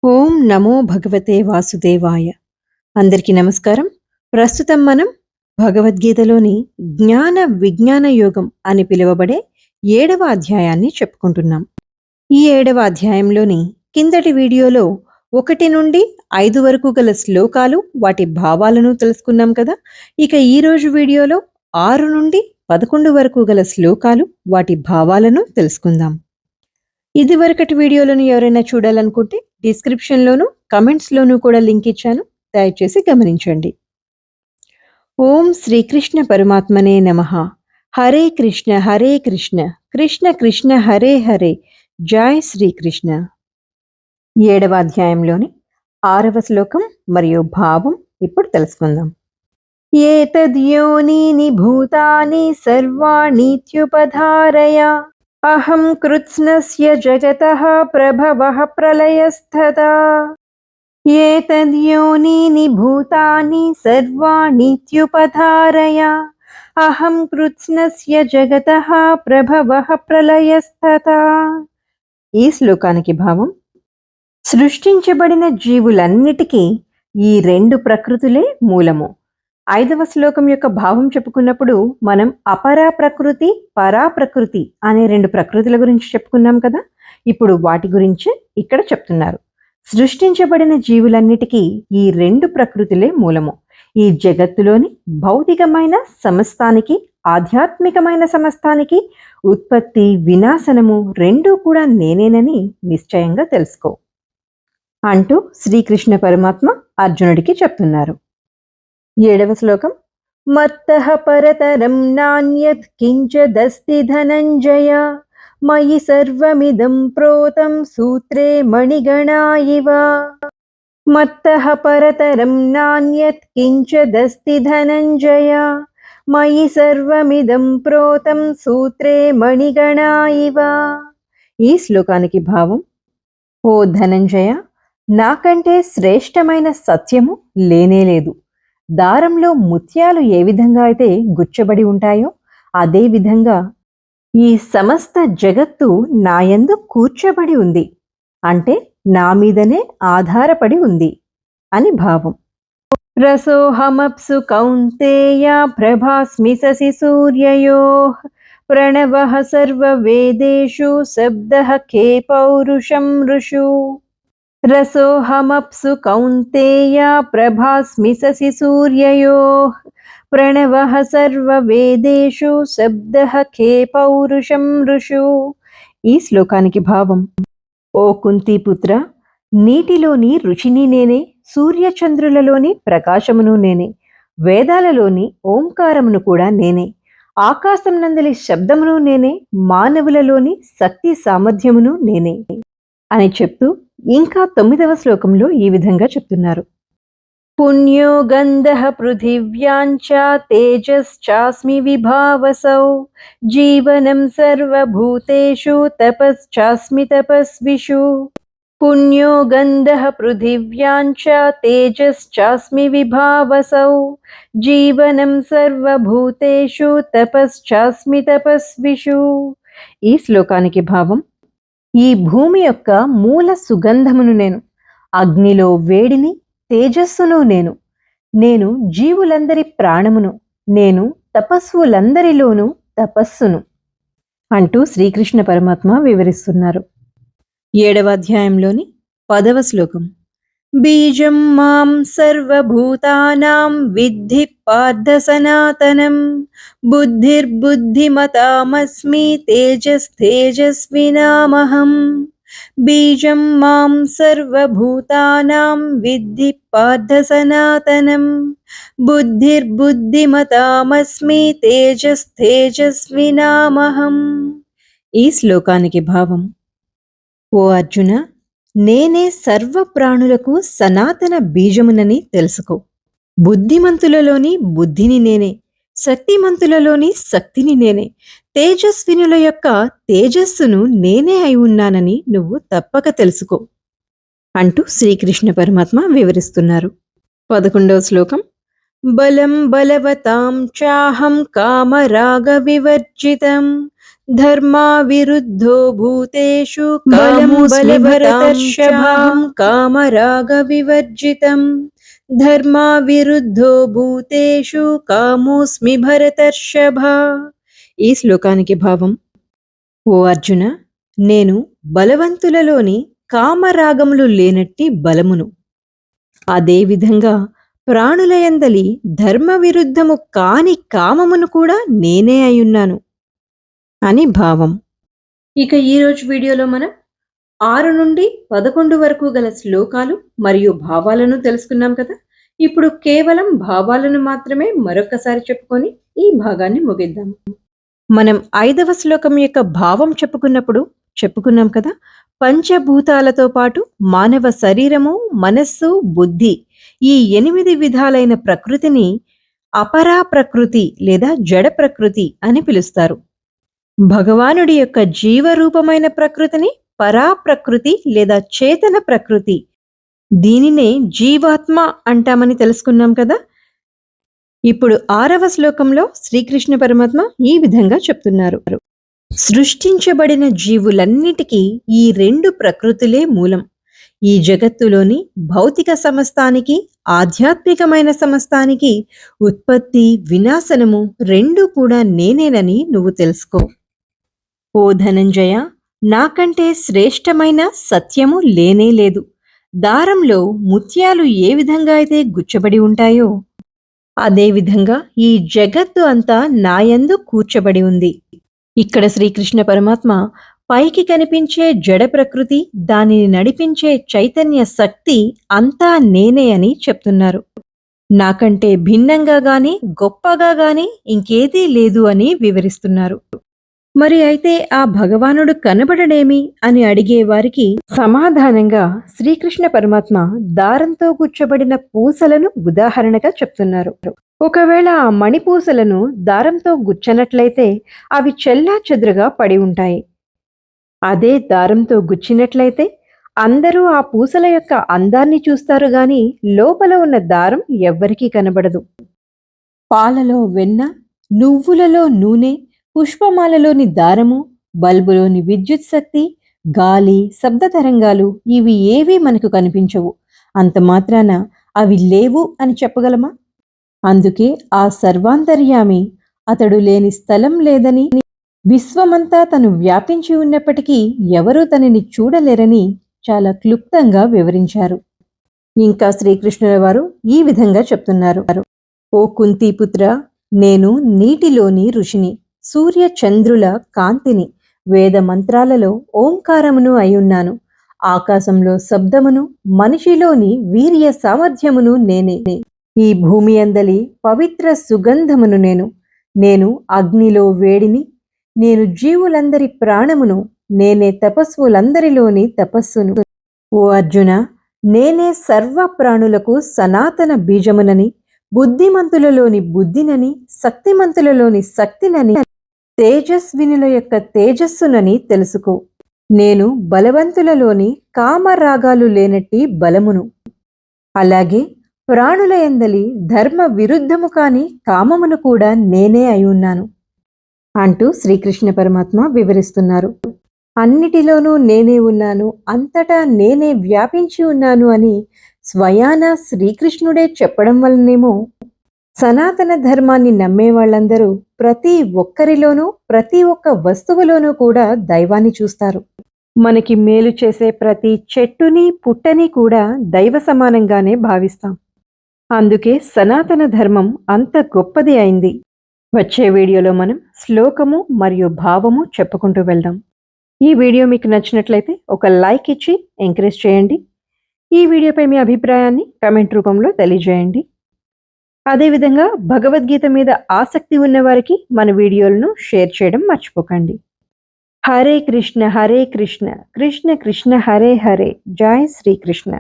ఓం నమో భగవతే వాసుదేవాయ. అందరికీ నమస్కారం. ప్రస్తుతం మనం భగవద్గీతలోని జ్ఞాన విజ్ఞాన యోగం అని పిలువబడే 7వ అధ్యాయాన్ని చెప్పుకుంటున్నాం. ఈ 7వ అధ్యాయంలోని కిందటి వీడియోలో 1 నుండి 5 వరకు గల శ్లోకాలు, వాటి భావాలను తెలుసుకున్నాం కదా. ఇక ఈ రోజు వీడియోలో 6 నుండి 11 వరకు గల శ్లోకాలు, వాటి భావాలను తెలుసుకుందాం. ఇదివరకటి వీడియోలను ఎవరైనా చూడాలనుకుంటే డిస్క్రిప్షన్లోను కమెంట్స్లోనూ కూడా లింక్ ఇచ్చాను, దయచేసి గమనించండి. ఓం శ్రీకృష్ణ పరమాత్మనే నమః. హరే కృష్ణ కృష్ణ కృష్ణ హరే హరే, జై శ్రీకృష్ణ. 7వ అధ్యాయంలోని 6వ శ్లోకం మరియు భావం ఇప్పుడు తెలుసుకుందాం. ఏతద్యోనీని భూతాని సర్వాణీత్యుపధారయ అహం కృత్స్నస్య జగతః ప్రభవః ప్రళయస్తథా. ఏతద్యోనీని భూతాని సర్వాణీత్యుపధారయ అహం కృత్స్నస్య జగతః ప్రభవః ప్రళయస్తథా. ఈ శ్లోకానికి భావం: సృష్టించబడిన జీవులన్నిటికీ ఈ 2 ప్రకృతులే మూలము. 5వ శ్లోకం యొక్క భావం చెప్పుకున్నప్పుడు మనం అపరా ప్రకృతి, పరా ప్రకృతి అనే 2 ప్రకృతుల గురించి చెప్పుకున్నాం కదా. ఇప్పుడు వాటి గురించి ఇక్కడ చెప్తున్నారు. సృష్టించబడిన జీవులన్నిటికీ ఈ 2 ప్రకృతులే మూలము. ఈ జగత్తులోని భౌతికమైన సమస్తానికి, ఆధ్యాత్మికమైన సమస్తానికి ఉత్పత్తి, వినాశనము రెండూ కూడా నేనేనని నిశ్చయంగా తెలుసుకో అంటూ శ్రీకృష్ణ పరమాత్మ అర్జునుడికి చెప్తున్నారు. 7వ శ్లోకం: మత్తః పరతరం నాన్యత్ కించదస్తి ధనంజయ మయి సర్వమిదం ప్రోతం సూత్రే మణిగణా ఇవ. మత్తః పరతరం నాన్యత్ కించదస్తి ధనంజయ మయి సర్వమిదం ప్రోతం సూత్రే మణిగణా ఇవ. ఈ శ్లోకానికి భావం: ఓ ధనంజయ, నాకంటే శ్రేష్టమైన సత్యము లేనేలేదు. దారంలో ముత్యాలు ఏ విధంగా అయితే గుచ్చబడి ఉంటాయో అదే విధంగా ఈ సమస్త జగత్తు నాయందు కూర్చబడి ఉంది, అంటే నా మీదనే ఆధారపడి ఉంది అని భావం. రసోహమప్సు కౌంతేయ ప్రభాస్మి శశి సూర్యయోః ప్రణవః సర్వవేదేషు శబ్దః కే పౌరుషం ఋషు. రసోహమప్సు కౌంతేయ ప్రభాస్మి శశి సూర్యయోః ప్రణవః సర్వవేదేషు శబ్దః కే పౌరుషం ఋషు. ఈ శ్లోకానికి భావం: ఓ కుంతీపుత్ర, నీటిలోని రుచిని నేనే, సూర్యచంద్రులలోని ప్రకాశమును నేనే, వేదాలలోని ఓంకారమును కూడా నేనే, ఆకాశం నందలి శబ్దమును నేనే, మానవులలోని శక్తి సామర్థ్యమును నేనే అని చెప్తూ ఇంకా 9వ శ్లోకంలో ఈ విధంగా చెప్తున్నారు. పుణ్యో గంధః పృథివ్యాంచ తేజశ్చాస్మి విభావసౌ జీవనం సర్వభూతేషు తపశ్చాస్మి తపస్విషు. పుణ్యో గంధః పృథివ్యాంచ తేజశ్చాస్మి విభావసౌ జీవనం సర్వభూతేషు తపశ్చాస్మి తపస్విషు. ఈ శ్లోకానికి భావం: ఈ భూమి యొక్క మూల సుగంధమును నేను, అగ్నిలో వేడిని, తేజస్సును నేను, నేను జీవులందరి ప్రాణమును, నేను తపస్సులందరిలోనూ తపస్సును అంటూ శ్రీకృష్ణ పరమాత్మ వివరిస్తున్నారు. 7వ అధ్యాయంలోని 10వ శ్లోకం: బీజం మాం సర్వభూతానాం విద్ధి పార్థ సనాతనం బుద్ధిర్బుద్ధిమతామస్మి తేజస్తేజస్వినామహం. బీజం మాం సర్వభూతానాం విద్ధి పార్థ సనాతనం బుద్ధిర్బుద్ధిమతామస్మి తేజస్తేజస్వినామహం. ఈ శ్లోకానికి భావం: ఓ అర్జున, నేనే సర్వ ప్రాణులకు సనాతన బీజమునని తెలుసుకో. బుద్ధిమంతులలోని బుద్ధిని నేనే, శక్తిమంతులలోని శక్తిని నేనే, తేజస్వినుల యొక్క తేజస్సును నేనే అయి ఉన్నానని నువ్వు తప్పక తెలుసుకో అంటూ శ్రీకృష్ణ పరమాత్మ వివరిస్తున్నారు. 11వ శ్లోకం: బలం బలవతాం చాహం కామరాగ వివర్జితం ధర్మా విరుద్ధో భూతేషు బలముస్మి భరతర్షభాం కామరాగ వివర్జితం. ధర్మా విరుద్ధో భూతేషు కామోస్మి భరతర్షభా. ఈ శ్లోకానికి భావం: ఓ అర్జున, నేను బలవంతులలోని కామరాగములు లేనట్టి బలమును, అదేవిధంగా ప్రాణులయందలి ధర్మ విరుద్ధము కాని కామమును కూడా నేనే అయ్యున్నాను అని భావం. ఇక ఈరోజు వీడియోలో మనం 6 నుండి 11 వరకు గల శ్లోకాలు మరియు భావాలను తెలుసుకున్నాం కదా. ఇప్పుడు కేవలం భావాలను మాత్రమే మరొకసారి చెప్పుకొని ఈ భాగాన్ని ముగిద్దాం. మనం 5వ శ్లోకం యొక్క భావం చెప్పుకున్నాం కదా. పంచభూతాలతో పాటు మానవ శరీరము, మనస్సు, బుద్ధి, ఈ 8 విధాలైన ప్రకృతిని అపరా ప్రకృతి లేదా జడ ప్రకృతి అని పిలుస్తారు. భగవానుడి యొక్క జీవరూపమైన ప్రకృతిని పరా ప్రకృతి లేదా చేతన ప్రకృతి, దీనినే జీవాత్మ అంటామని తెలుసుకున్నాం కదా. ఇప్పుడు 6వ శ్లోకంలో శ్రీకృష్ణ పరమాత్మ ఈ విధంగా చెప్తున్నారు: సృష్టించబడిన జీవులన్నిటికీ ఈ 2 ప్రకృతులే మూలం. ఈ జగత్తులోని భౌతిక సమస్తానికి, ఆధ్యాత్మికమైన సమస్తానికి ఉత్పత్తి, వినాశనము 2 కూడా నేనేనని నువ్వు తెలుసుకో. ఓ ధనంజయ, నాకంటే శ్రేష్టమైన సత్యము లేనే లేదు. దారంలో ముత్యాలు ఏ విధంగా అయితే గుచ్చబడి ఉంటాయో, అదేవిధంగా ఈ జగత్తు అంతా నాయందు కూర్చబడి ఉంది. ఇక్కడ శ్రీకృష్ణ పరమాత్మ పైకి కనిపించే జడ ప్రకృతి, దానిని నడిపించే చైతన్య శక్తి అంతా నేనే అని చెప్తున్నారు. నాకంటే భిన్నంగా గాని గొప్పగా గాని ఇంకేదీ లేదు అని వివరిస్తున్నారు. మరి అయితే ఆ భగవానుడు కనబడడేమి అని అడిగే వారికి సమాధానంగా శ్రీకృష్ణ పరమాత్మ దారంతో గుచ్చబడిన పూసలను ఉదాహరణగా చెప్తున్నారు. ఒకవేళ ఆ మణిపూసలను దారంతో గుచ్చనట్లయితే అవి చెల్లాచెదురుగా పడి ఉంటాయి. అదే దారంతో గుచ్చినట్లయితే అందరూ ఆ పూసల యొక్క అందాన్ని చూస్తారు గాని లోపల ఉన్న దారం ఎవ్వరికీ కనబడదు. పాలలో వెన్న, నువ్వులలో నూనె, పుష్పమాలలోని దారము, బల్బులోని విద్యుత్ శక్తి, గాలి, శబ్ద తరంగాలు ఇవి ఏవీ మనకు కనిపించవు. అంత మాత్రాన అవి లేవు అని చెప్పగలమా? అందుకే ఆ సర్వాంతర్యామి, అతడు లేని స్థలం లేదని, విశ్వమంతా తను వ్యాపించి ఉన్నప్పటికీ ఎవరూ తనని చూడలేరని చాలా క్లుప్తంగా వివరించారు. ఇంకా శ్రీకృష్ణుల వారు ఈ విధంగా చెప్తున్నారు: ఓ కుంతీపుత్ర, నేను నీటిలోని ఋషిని, సూర్య చంద్రుల కాంతిని, వేద మంత్రాలలో ఓంకారమును అయ్యున్నాను, ఆకాశంలో శబ్దమును, మనిషిలోని వీర్య సామర్థ్యమును నేనే, ఈ భూమి అందలి పవిత్ర సుగంధమును నేను అగ్నిలో వేడిని, నేను జీవులందరి ప్రాణమును, నేనే తపస్సులందరిలోని తపస్సును. ఓ అర్జున, నేనే సర్వ ప్రాణులకు సనాతన బీజమునని, బుద్ధిమంతులలోని బుద్ధినని, శక్తిమంతులలోని శక్తినని, తేజస్వినుల యొక్క తేజస్సునని తెలుసుకో. నేను బలవంతులలోని కామరాగాలు లేనట్టి బలమును, అలాగే ప్రాణుల యందలి ధర్మ విరుద్ధము కాని కామమును కూడా నేనే అయ్యున్నాను అంటూ శ్రీకృష్ణ పరమాత్మ వివరిస్తున్నారు. అన్నిటిలోనూ నేనే ఉన్నాను, అంతటా నేనే వ్యాపించి ఉన్నాను అని స్వయాన శ్రీకృష్ణుడే చెప్పడం వల్లనేమో సనాతన ధర్మాన్ని నమ్మే వాళ్ళందరూ ప్రతి ఒక్కరిలోనూ, ప్రతి ఒక్క వస్తువులోనూ కూడా దైవాన్ని చూస్తారు. మనకి మేలు చేసే ప్రతి చెట్టుని, పుట్టని కూడా దైవ సమానంగానే భావిస్తాం. అందుకే సనాతన ధర్మం అంత గొప్పది అయింది. వచ్చే వీడియోలో మనం శ్లోకము మరియు భావము చెప్పుకుంటూ వెళ్దాం. ఈ వీడియో మీకు నచ్చినట్లయితే ఒక లైక్ ఇచ్చి ఎంకరేజ్ చేయండి. ఈ వీడియోపై మీ అభిప్రాయాన్ని కామెంట్ రూపంలో తెలియజేయండి. అదేవిధంగా భగవద్గీత మీద ఆసక్తి ఉన్నవారికి మన వీడియోలను షేర్ చేయడం మర్చిపోకండి. హరే కృష్ణ కృష్ణ కృష్ణ హరే హరే. జై శ్రీకృష్ణ.